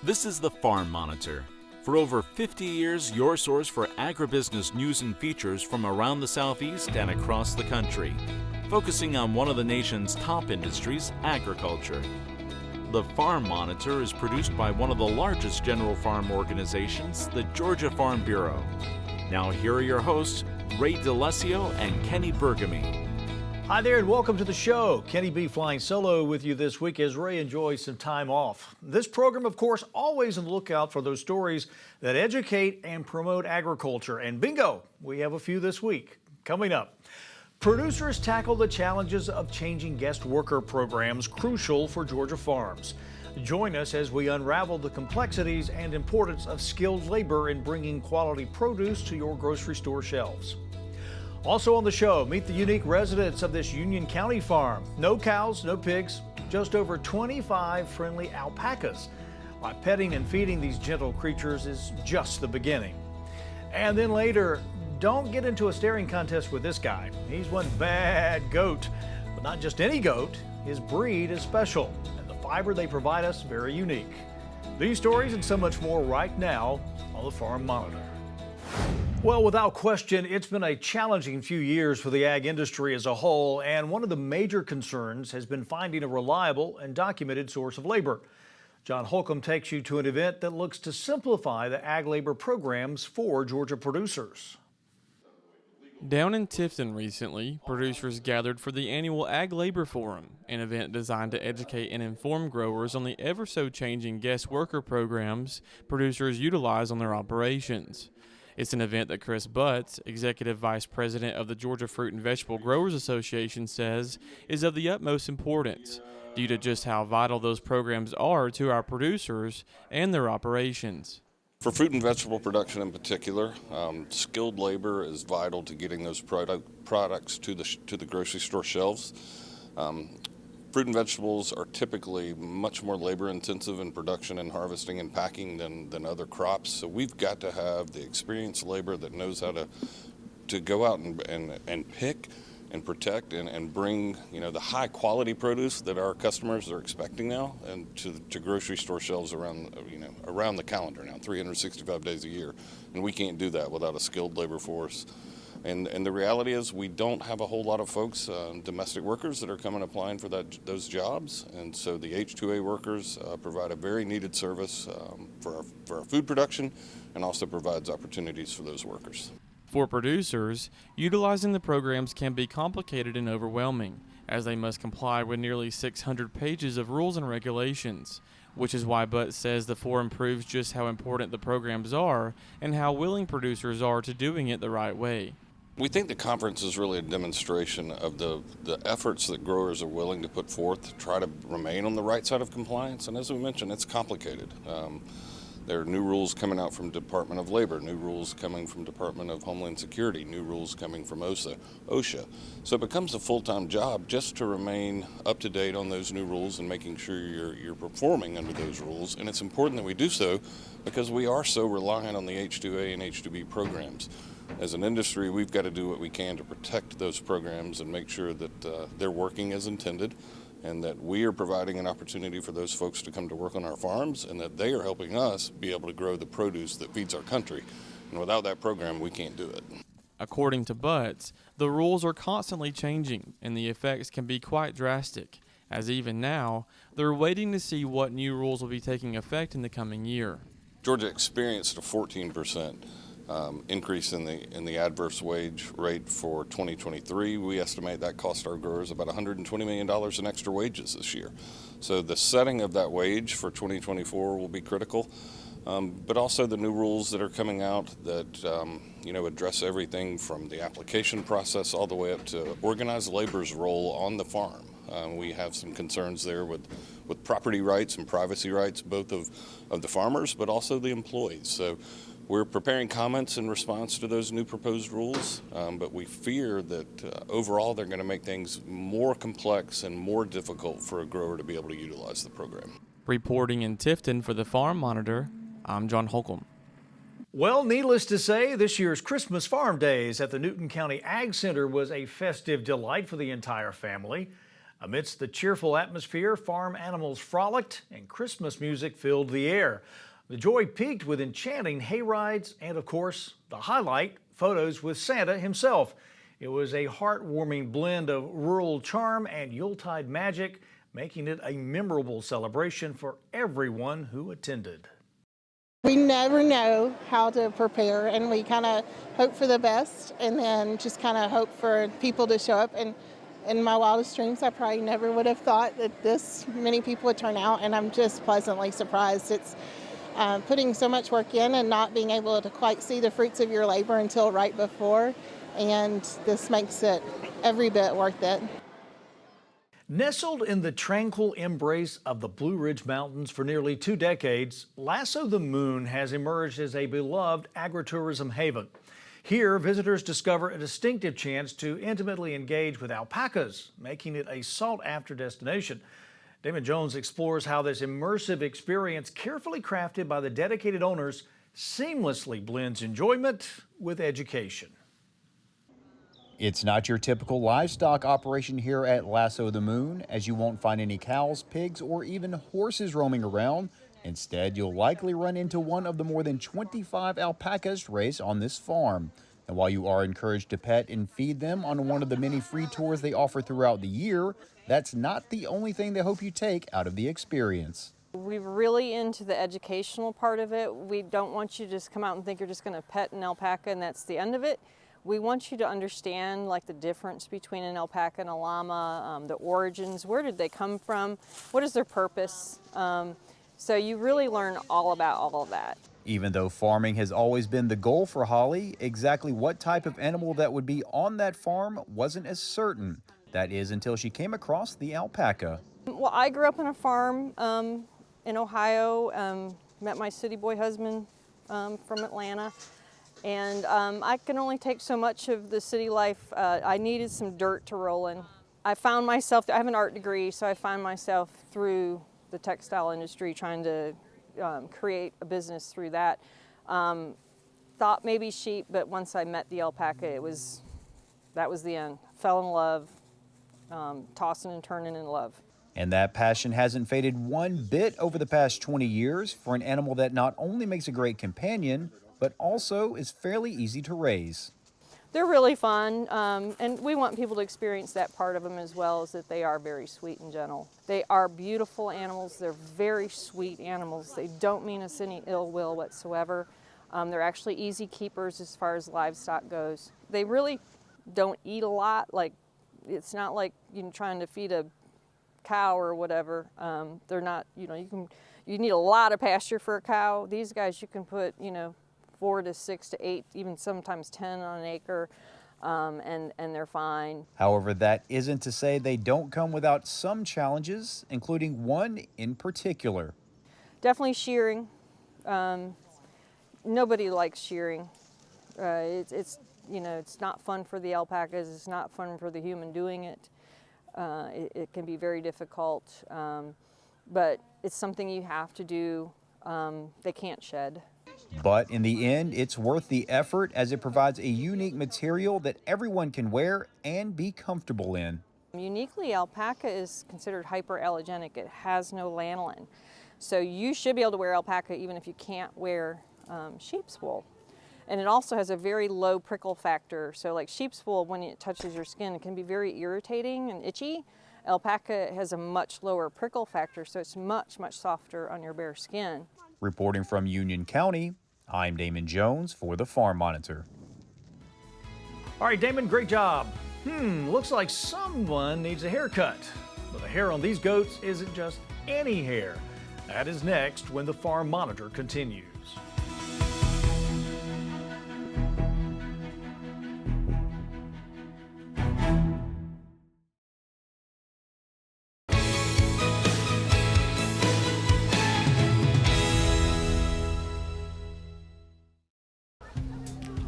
This is the Farm Monitor. For over 50 years, your source for agribusiness news and features from around the Southeast and across the country, focusing on one of the nation's top industries, agriculture. The Farm Monitor is produced by one of the largest general farm organizations, the Georgia Farm Bureau. Now here are your hosts, Ray DeLessio and Kenny Bergamy. Hi there and welcome to the show. Kenny B flying solo with you this week as Ray enjoys some time off. This program, of course, always on the lookout for those stories that educate and promote agriculture. And bingo, we have a few this week. Coming up, producers tackle the challenges of changing guest worker programs crucial for Georgia farms. Join us as we unravel the complexities and importance of skilled labor in bringing quality produce to your grocery store shelves. Also on the show, meet the unique residents of this Union County farm. No cows, no pigs, just over 25 friendly alpacas. Why petting and feeding these gentle creatures is just the beginning. And then later, don't get into a staring contest with this guy. He's one bad goat, but not just any goat. His breed is special, and the fiber they provide us very unique. These stories and so much more right now on the Farm Monitor. Well, without question, it's been a challenging few years for the ag industry as a whole, and one of the major concerns has been finding a reliable and documented source of labor. John Holcomb takes you to an event that looks to simplify the ag labor programs for Georgia producers. Down in Tifton recently, producers gathered for the annual Ag Labor Forum, an event designed to educate and inform growers on the ever-so-changing guest worker programs producers utilize on their operations. It's an event that Chris Butts, Executive Vice President of the Georgia Fruit and Vegetable Growers Association, says is of the utmost importance due to just how vital those programs are to our producers and their operations. For fruit and vegetable production in particular, skilled labor is vital to getting those products to the grocery store shelves. Fruit and vegetables are typically much more labor intensive in production and harvesting and packing than other crops. So we've got to have the experienced labor that knows how to go out and pick and protect and bring the high quality produce that our customers are expecting now and to grocery store shelves around the calendar now, 365 days a year. And we can't do that without a skilled labor force. And the reality is we don't have a whole lot of folks, domestic workers, that are coming applying for those jobs. And so the H-2A workers provide a very needed service for our food production and also provides opportunities for those workers. For producers, utilizing the programs can be complicated and overwhelming, as they must comply with nearly 600 pages of rules and regulations, which is why Butts says the forum proves just how important the programs are and how willing producers are to doing it the right way. We think the conference is really a demonstration of the efforts that growers are willing to put forth to try to remain on the right side of compliance. And as we mentioned, it's complicated. There are new rules coming out from Department of Labor, new rules coming from Department of Homeland Security, new rules coming from OSHA. So it becomes a full-time job just to remain up to date on those new rules and making sure you're performing under those rules. And it's important that we do so because we are so reliant on the H-2A and H-2B programs. As an industry, we've got to do what we can to protect those programs and make sure that they're working as intended and that we are providing an opportunity for those folks to come to work on our farms and that they are helping us be able to grow the produce that feeds our country. And without that program, we can't do it. According to Butts, the rules are constantly changing and the effects can be quite drastic, as even now, they're waiting to see what new rules will be taking effect in the coming year. Georgia experienced a 14% increase in the adverse wage rate for 2023. We estimate that cost our growers about $120 million in extra wages this year. So the setting of that wage for 2024 will be critical, but also the new rules that are coming out that address everything from the application process all the way up to organized labor's role on the farm. We have some concerns there with property rights and privacy rights, both of the farmers, but also the employees. So we're preparing comments in response to those new proposed rules, but we fear that overall they're going to make things more complex and more difficult for a grower to be able to utilize the program. Reporting in Tifton for the Farm Monitor, I'm John Holcomb. Well, needless to say, this year's Christmas Farm Days at the Newton County Ag Center was a festive delight for the entire family. Amidst the cheerful atmosphere, farm animals frolicked and Christmas music filled the air. The joy peaked with enchanting hayrides and, of course, the highlight, photos with Santa himself. It was a heartwarming blend of rural charm and Yuletide magic, making it a memorable celebration for everyone who attended. We never know how to prepare, and we kind of hope for the best and then just kind of hope for people to show up. And in my wildest dreams, I probably never would have thought that this many people would turn out, and I'm just pleasantly surprised. It's putting so much work in and not being able to quite see the fruits of your labor until right before, and this makes it every bit worth it. Nestled in the tranquil embrace of the Blue Ridge Mountains for nearly 2 decades, Lasso The Moon has emerged as a beloved agritourism haven. Here, visitors discover a distinctive chance to intimately engage with alpacas, making it a sought-after destination. Damon Jones explores how this immersive experience, carefully crafted by the dedicated owners, seamlessly blends enjoyment with education. It's not your typical livestock operation here at Lasso the Moon, as you won't find any cows, pigs, or even horses roaming around. Instead, you'll likely run into one of the more than 25 alpacas raised on this farm. And while you are encouraged to pet and feed them on one of the many free tours they offer throughout the year, that's not the only thing they hope you take out of the experience. We're really into the educational part of it. We don't want you to just come out and think you're just going to pet an alpaca and that's the end of it. We want you to understand like the difference between an alpaca and a llama, the origins, where did they come from, what is their purpose. So you really learn all about all of that. Even though farming has always been the goal for Holly, exactly what type of animal that would be on that farm wasn't as certain. That is until she came across the alpaca. Well, I grew up on a farm in Ohio, met my city boy husband from Atlanta. And I can only take so much of the city life. I needed some dirt to roll in. I found myself, I have an art degree, so I found myself through the textile industry trying to create a business through that. Thought maybe sheep, but once I met the alpaca, that was the end. Fell in love, tossing and turning in love. And that passion hasn't faded one bit over the past 20 years for an animal that not only makes a great companion, but also is fairly easy to raise. They're really fun, and we want people to experience that part of them as well, is that they are very sweet and gentle. They are beautiful animals. They're very sweet animals. They don't mean us any ill will whatsoever. They're actually easy keepers as far as livestock goes. They really don't eat a lot. Like, it's not like trying to feed a cow or whatever. They're not, you need a lot of pasture for a cow. These guys you can put, 4 to 6 to 8, even sometimes 10 on an acre, and they're fine. However, that isn't to say they don't come without some challenges, including one in particular. Definitely shearing. Nobody likes shearing. It's not fun for the alpacas. It's not fun for the human doing it. It can be very difficult, but it's something you have to do. They can't shed. But in the end, it's worth the effort as it provides a unique material that everyone can wear and be comfortable in. Uniquely, alpaca is considered hyperallergenic. It has no lanolin. So you should be able to wear alpaca even if you can't wear sheep's wool. And it also has a very low prickle factor. So like sheep's wool, when it touches your skin, it can be very irritating and itchy. Alpaca has a much lower prickle factor, so it's much, much softer on your bare skin. Reporting from Union County, I'm Damon Jones for the Farm Monitor. All right, Damon, great job. Looks like someone needs a haircut. But the hair on these goats isn't just any hair. That is next when the Farm Monitor continues.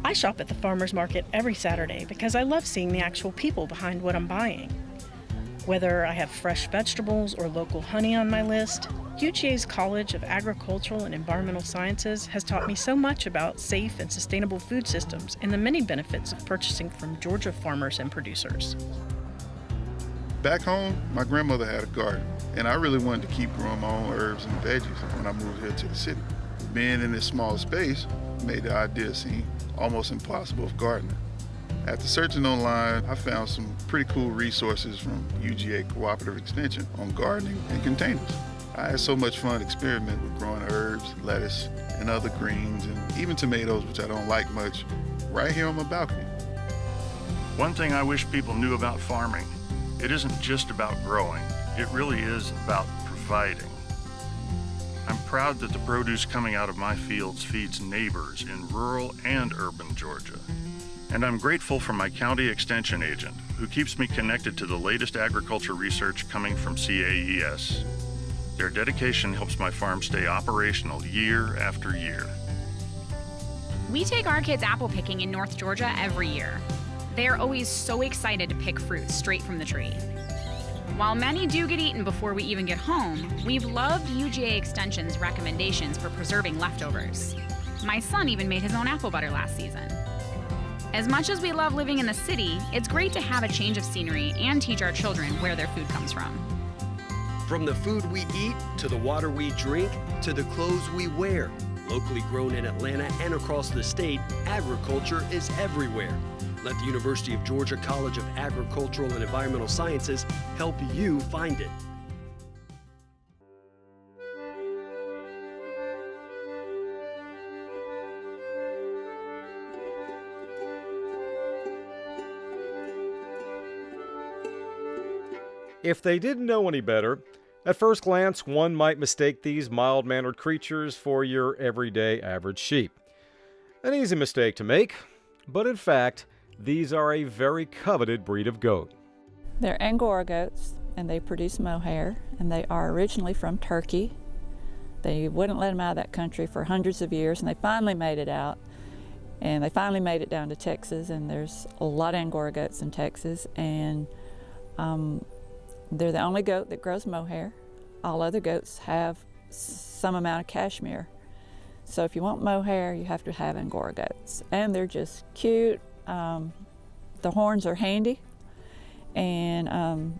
I shop at the farmer's market every Saturday because I love seeing the actual people behind what I'm buying. Whether I have fresh vegetables or local honey on my list, UGA's College of Agricultural and Environmental Sciences has taught me so much about safe and sustainable food systems and the many benefits of purchasing from Georgia farmers and producers. Back home, my grandmother had a garden, and I really wanted to keep growing my own herbs and veggies when I moved here to the city. Being in this small space made the idea seem almost impossible of gardening. After searching online, I found some pretty cool resources from UGA Cooperative Extension on gardening and containers. I had so much fun experimenting with growing herbs, lettuce, and other greens, and even tomatoes, which I don't like much, right here on my balcony. One thing I wish people knew about farming, it isn't just about growing, it really is about providing. I'm proud that the produce coming out of my fields feeds neighbors in rural and urban Georgia. And I'm grateful for my county extension agent, who keeps me connected to the latest agriculture research coming from CAES. Their dedication helps my farm stay operational year after year. We take our kids apple picking in North Georgia every year. They are always so excited to pick fruit straight from the tree. While many do get eaten before we even get home, we've loved UGA Extension's recommendations for preserving leftovers. My son even made his own apple butter last season. As much as we love living in the city, it's great to have a change of scenery and teach our children where their food comes from. From the food we eat, to the water we drink, to the clothes we wear. Locally grown in Atlanta and across the state, agriculture is everywhere. Let the University of Georgia College of Agricultural and Environmental Sciences help you find it. If they didn't know any better, at first glance, one might mistake these mild-mannered creatures for your everyday average sheep. An easy mistake to make, but in fact, these are a very coveted breed of goat. They're Angora goats, and they produce mohair, and they are originally from Turkey. They wouldn't let them out of that country for hundreds of years, and they finally made it out. And they finally made it down to Texas, and there's a lot of Angora goats in Texas, and they're the only goat that grows mohair. All other goats have some amount of cashmere. So if you want mohair, you have to have Angora goats. And they're just cute. The horns are handy. And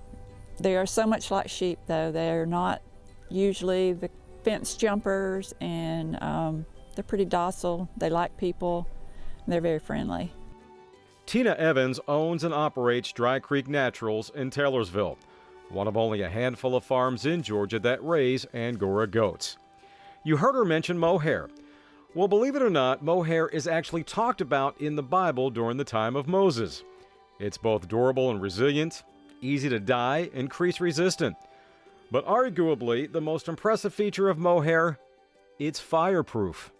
they are so much like sheep, though. They're not usually the fence jumpers, and they're pretty docile. They like people. And they're very friendly. Tina Evans owns and operates Dry Creek Naturals in Taylorsville, one of only a handful of farms in Georgia that raise Angora goats. You heard her mention mohair. Well, believe it or not, mohair is actually talked about in the Bible during the time of Moses. It's both durable and resilient, easy to dye, and crease resistant. But arguably, the most impressive feature of mohair, it's fireproof.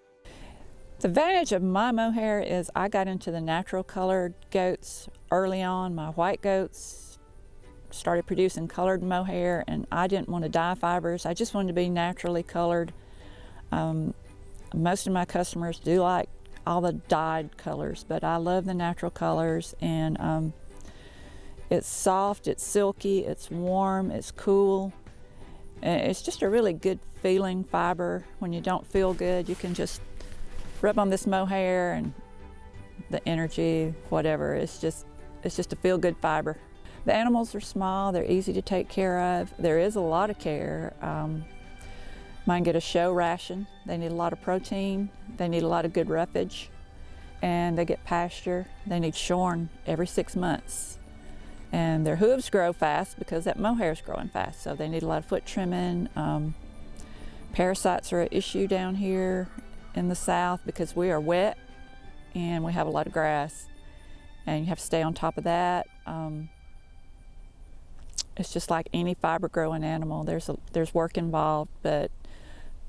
The advantage of my mohair is I got into the natural colored goats early on. My white goats started producing colored mohair, and I didn't want to dye fibers. I just wanted to be naturally colored. Most of my customers do like all the dyed colors, but I love the natural colors, and it's soft, it's silky, it's warm, it's cool. And it's just a really good feeling fiber. When you don't feel good, you can just rub on this mohair, and the energy, whatever, it's just a feel-good fiber. The animals are small, they're easy to take care of. There is a lot of care. Mine get a show ration. They need a lot of protein. They need a lot of good roughage. And they get pasture. They need shorn every 6 months. And their hooves grow fast because that mohair is growing fast. So they need a lot of foot trimming. Parasites are an issue down here in the south because we are wet and we have a lot of grass. And you have to stay on top of that. It's just like any fiber growing animal. There's work involved, but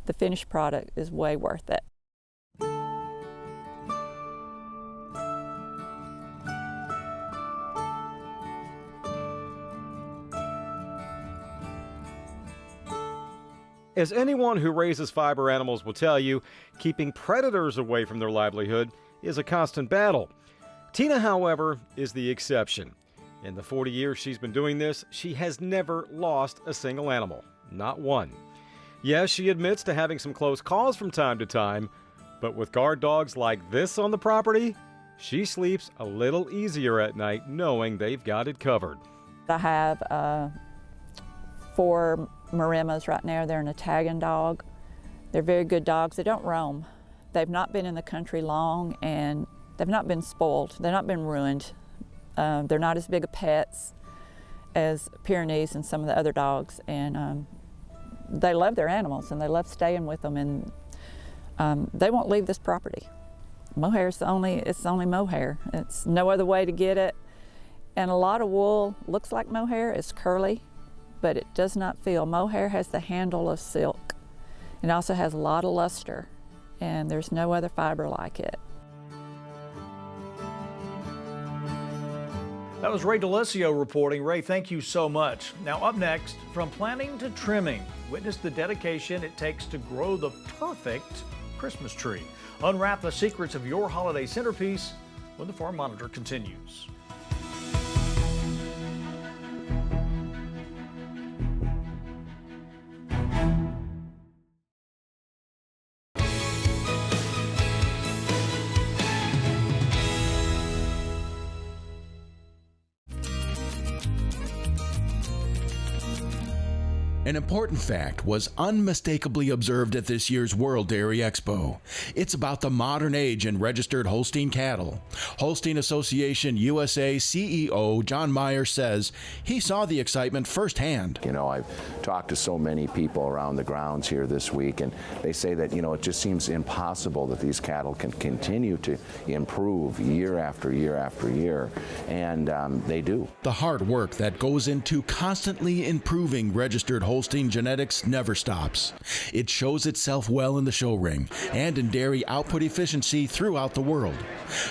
the finished product is way worth it. As anyone who raises fiber animals will tell you, keeping predators away from their livelihood is a constant battle. Tina, however, is the exception. In the 40 years she's been doing this, she has never lost a single animal. Not one. Yes, she admits to having some close calls from time to time, but with guard dogs like this on the property, she sleeps a little easier at night knowing they've got it covered. I have 4 Marimas right now. They're an Italian dog. They're very good dogs. They don't roam. They've not been in the country long, and they've not been spoiled. They've not been ruined. They're not as big of pets as Pyrenees and some of the other dogs, and they love their animals and they love staying with them, and they won't leave this property. Mohair is it's the only mohair. It's no other way to get it. And a lot of wool looks like mohair. It's curly, but it does not feel. Mohair has the handle of silk. It also has a lot of luster, and there's no other fiber like it. That was Ray D'Alessio reporting. Ray, thank you so much. Now up next, from planting to trimming, witness the dedication it takes to grow the perfect Christmas tree. Unwrap the secrets of your holiday centerpiece when the Farm Monitor continues. An important fact was unmistakably observed at this year's World Dairy Expo. It's about the modern age in registered Holstein cattle. Holstein Association USA CEO John Meyer says he saw the excitement firsthand. You know, I've talked to so many people around the grounds here this week, and they say that, you know, it just seems impossible that these cattle can continue to improve year after year after year, and they do. The hard work that goes into constantly improving registered Holstein genetics never stops. It shows itself well in the show ring and in dairy output efficiency throughout the world.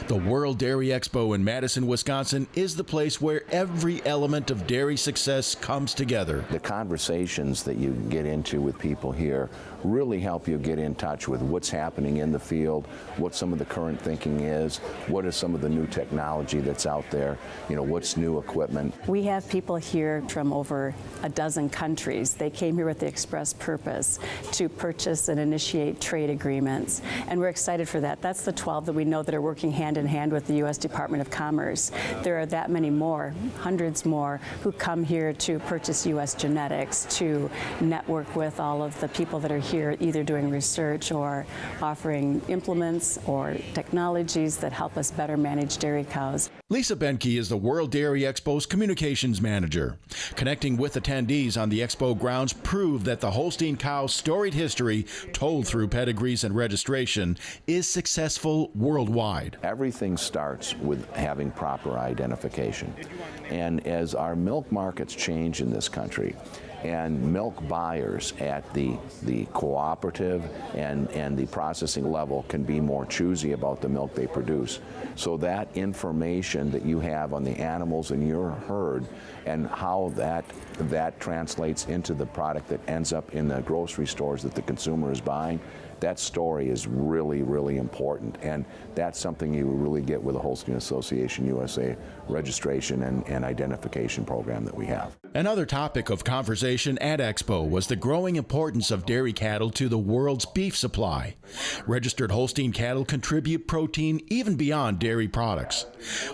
The World Dairy Expo in Madison, Wisconsin is the place where every element of dairy success comes together. The conversations that you get into with people here really help you get in touch with what's happening in the field, what some of the current thinking is, what is some of the new technology that's out there, you know, what's new equipment. We have people here from over a dozen countries. They came here with the express purpose to purchase and initiate trade agreements, and we're excited for that. That's the 12 that we know that are working hand in hand with the U.S. Department of Commerce. There are that many more, hundreds more, who come here to purchase U.S. genetics, to network with all of the people that are here either doing research or offering implements or technologies that help us better manage dairy cows. Lisa Benke is the World Dairy Expo's communications manager. Connecting with attendees on the Expo grounds proved that the Holstein cow's storied history, told through pedigrees and registration, is successful worldwide. Everything starts with having proper identification. And as our milk markets change in this country, and milk buyers at the cooperative and the processing level can be more choosy about the milk they produce. So that information that you have on the animals in your herd and how that translates into the product that ends up in the grocery stores that the consumer is buying, that story is really, really important. And that's something you really get with the Holstein Association USA registration and identification program that we have. Another topic of conversation at Expo was the growing importance of dairy cattle to the world's beef supply. Registered Holstein cattle contribute protein even beyond dairy products.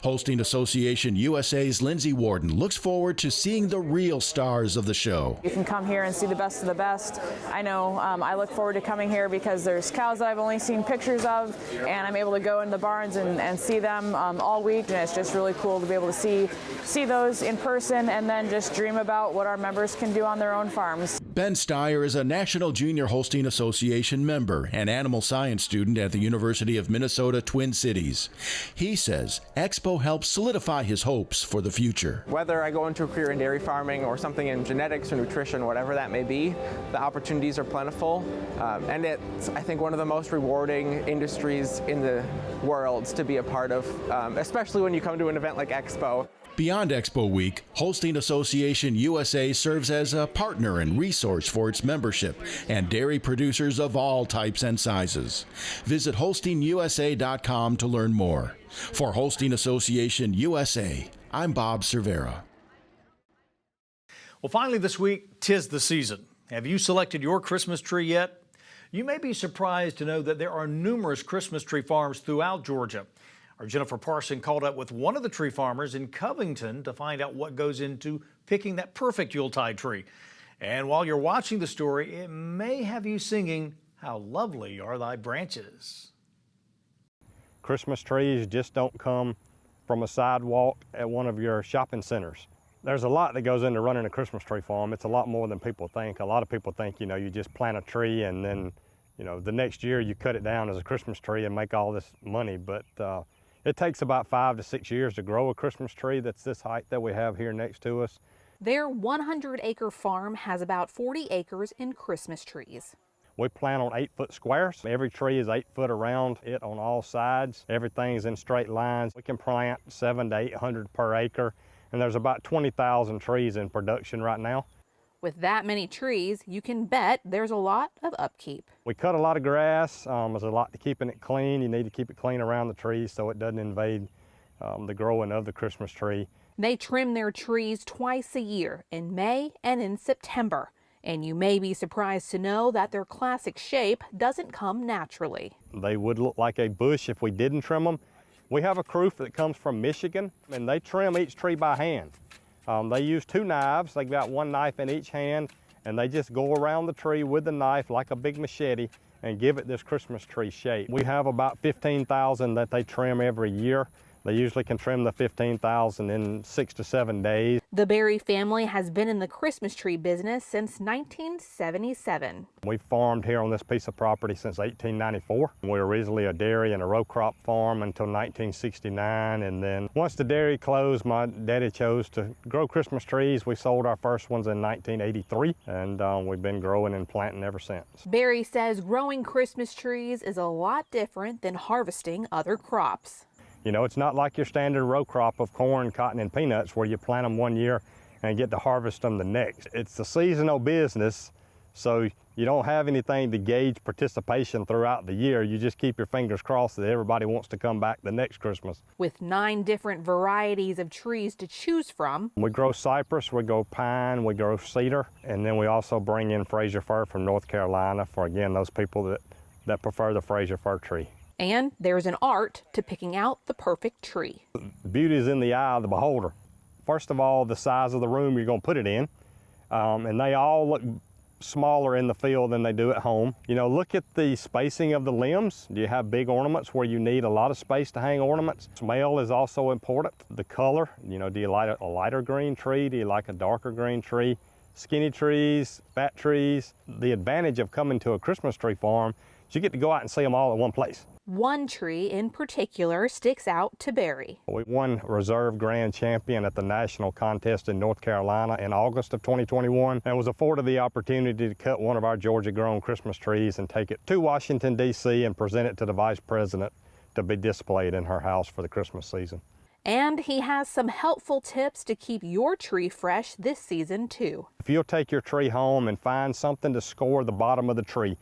Holstein Association USA's Lindsay Warden looks forward to seeing the real stars of the show. You can come here and see the best of the best. I know I look forward to coming here because there's cows that I've only seen pictures of, and I'm able to go in the barns and see them all week, and it's just really cool to be able to see those in person and then just dream about what our members can do on their own farms. Ben Steyer is a National Junior Holstein Association member and animal science student at the University of Minnesota Twin Cities. He says Expo helps solidify his hopes for the future. Whether I go into a career in dairy farming or something in genetics or nutrition, whatever that may be, the opportunities are plentiful, and it's, I think, one of the most rewarding industries in the world to be a part of, especially when you come to an event like Expo. Beyond Expo Week, Holstein Association USA serves as a partner and resource for its membership and dairy producers of all types and sizes. Visit HolsteinUSA.com to learn more. For Holstein Association USA, I'm Bob Cervera. Well, finally this week, 'tis the season. Have you selected your Christmas tree yet? You may be surprised to know that there are numerous Christmas tree farms throughout Georgia. Our Jennifer Parson called up with one of the tree farmers in Covington to find out what goes into picking that perfect Yuletide tree. And while you're watching the story, it may have you singing, "How lovely are thy branches." Christmas trees just don't come from a sidewalk at one of your shopping centers. There's a lot that goes into running a Christmas tree farm. It's a lot more than people think. A lot of people think, you just plant a tree and then, the next year you cut it down as a Christmas tree and make all this money. But it takes about 5 to 6 years to grow a Christmas tree that's this height that we have here next to us. Their 100-acre farm has about 40 acres in Christmas trees. We plant on 8-foot squares. Every tree is 8 foot around it on all sides. Everything's in straight lines. We can plant 700 to 800 per acre, and there's about 20,000 trees in production right now. With that many trees, you can bet there's a lot of upkeep. We cut a lot of grass. There's a lot to keeping it clean. You need to keep it clean around the trees so it doesn't invade the growing of the Christmas tree. They trim their trees twice a year, in May and in September. And you may be surprised to know that their classic shape doesn't come naturally. They would look like a bush if we didn't trim them. We have a crew that comes from Michigan, and they trim each tree by hand. They use 2 knives. They got 1 knife in each hand, and they just go around the tree with the knife like a big machete and give it this Christmas tree shape. We have about 15,000 that they trim every year. They usually can trim the 15,000 in 6 to 7 days. The Berry family has been in the Christmas tree business since 1977. We farmed here on this piece of property since 1894. We were originally a dairy and a row crop farm until 1969, and then once the dairy closed, my daddy chose to grow Christmas trees. We sold our first ones in 1983, and we've been growing and planting ever since. Berry says growing Christmas trees is a lot different than harvesting other crops. It's not like your standard row crop of corn, cotton, and peanuts where you plant them one year and get to harvest them the next. It's a seasonal business, so you don't have anything to gauge participation throughout the year. You just keep your fingers crossed that everybody wants to come back the next Christmas. With 9 different varieties of trees to choose from. We grow cypress, we grow pine, we grow cedar, and then we also bring in Fraser fir from North Carolina for, again, those people that prefer the Fraser fir tree. And there's an art to picking out the perfect tree. Beauty is in the eye of the beholder. First of all, the size of the room you're going to put it in. And they all look smaller in the field than they do at home. Look at the spacing of the limbs. Do you have big ornaments where you need a lot of space to hang ornaments? Smell is also important. The color, do you like a lighter green tree? Do you like a darker green tree? Skinny trees, fat trees. The advantage of coming to a Christmas tree farm is you get to go out and see them all at one place. One tree in particular sticks out to Berry. We won Reserve Grand Champion at the national contest in North Carolina in August of 2021 and was afforded the opportunity to cut one of our Georgia-grown Christmas trees and take it to Washington, D.C. and present it to the Vice President to be displayed in her house for the Christmas season. And he has some helpful tips to keep your tree fresh this season, too. If you'll take your tree home and find something to score the bottom of the tree,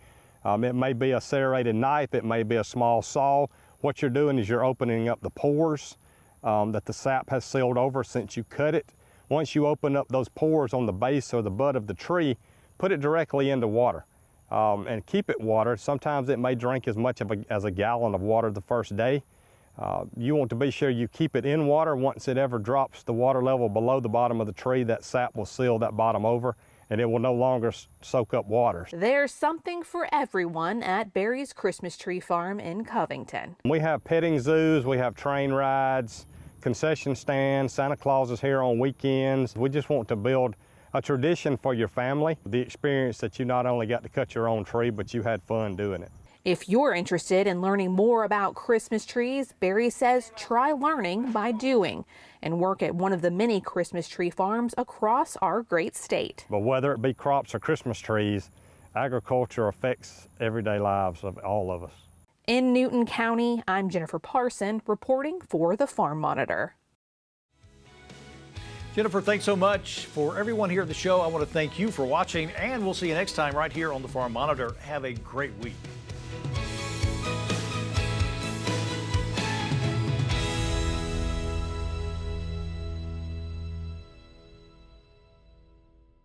it may be a serrated knife, it may be a small saw. What you're doing is you're opening up the pores that the sap has sealed over since you cut it. Once you open up those pores on the base or the butt of the tree, put it directly into water and keep it watered. Sometimes it may drink as much as a gallon of water the first day. You want to be sure you keep it in water. Once it ever drops the water level below the bottom of the tree, that sap will seal that bottom over and it will no longer soak up water. There's something for everyone at Berry's Christmas Tree Farm in Covington. We have petting zoos, we have train rides, concession stands, Santa Claus is here on weekends. We just want to build a tradition for your family, the experience that you not only got to cut your own tree, but you had fun doing it. If you're interested in learning more about Christmas trees, Berry says try learning by doing and work at one of the many Christmas tree farms across our great state. But whether it be crops or Christmas trees, agriculture affects everyday lives of all of us. In Newton County, I'm Jennifer Parson reporting for the Farm Monitor. Jennifer, thanks so much. For everyone here at the show, I want to thank you for watching, and we'll see you next time right here on the Farm Monitor. Have a great week.